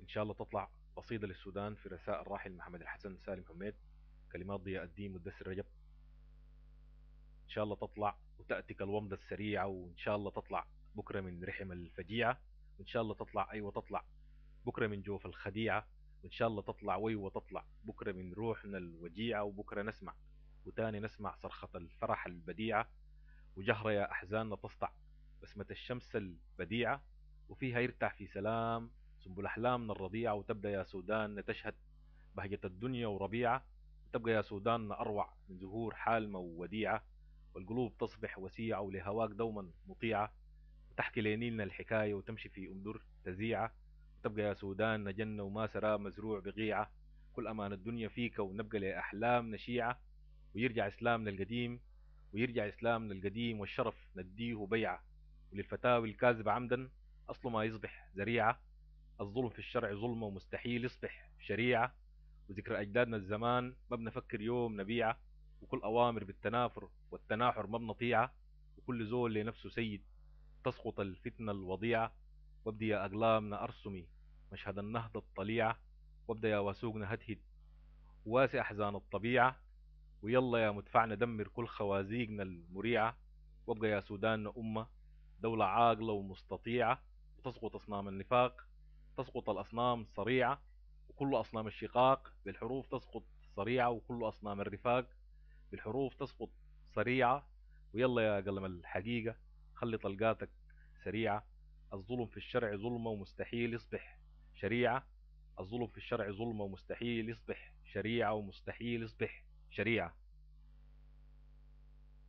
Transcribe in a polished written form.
إن شاء الله تطلع قصيدة للسودان في رساء الراحل محمد الحسن سالم حميد، كلمات ضياء الدين مدثر رجب. إن شاء الله تطلع وتأتي كالومضة السريعة، وإن شاء الله تطلع بكرة من رحم الفجيعة، وإن شاء الله تطلع أيوة تطلع بكرة من جوف الخديعة، وإن شاء الله تطلع ويوة تطلع بكرة من روحنا الوجيعة. وبكرة نسمع وتاني نسمع صرخة الفرح البديعة، وجهرة يا أحزاننا تسطع بسمة الشمس البديعة، وفيها يرتاح في سلام سنبل أحلامنا الرضيعة. وتبدأ يا سودان تشهد بهجة الدنيا وربيعة، وتبقى يا سودان أروع من زهور حالمة ووديعة، والقلوب تصبح وسيعة ولهواك دوما مطيعة، وتحكي لنيلنا الحكاية وتمشي في أمدر تزيعة. وتبقى يا سودان جنة وما سرى مزروع بقيعة، كل أمان الدنيا فيك ونبقى لأحلام نشيعة. ويرجع إسلامنا القديم ويرجع إسلامنا القديم والشرف نديه بيعة، وللفتاوي الكاذبة عمدا أصله ما يصبح ذريعة. الظلم في الشرع ظلمه ومستحيل يصبح شريعة، وذكرى أجدادنا الزمان ما بنفكر يوم نبيعة، وكل أوامر بالتنافر والتناحر ما بنطيعة، وكل زول لنفسه سيد تسقط الفتنة الوضيعة. وابدي يا أقلامنا أرسمي مشهد النهضة الطليعة، وابدأ يا واسوقنا هدهد واسع أحزان الطبيعة، ويلا يا مدفعنا دمر كل خوازيقنا المريعة. وابقى يا سوداننا أمة دولة عاقلة ومستطيعة، وتسقط أصنام النفاق تسقط الأصنام صريعة، وكل أصنام الشقاق بالحروف تسقط صريعة، وكل أصنام الرفاق بالحروف تسقط صريعة. ويلا يا قلم الحقيقة خلي طلقاتك سريعة، الظلم في الشرع ظلمة ومستحيل يصبح شريعة، الظلم في الشرع ظلمة ومستحيل يصبح شريعة، ومستحيل يصبح شريعة.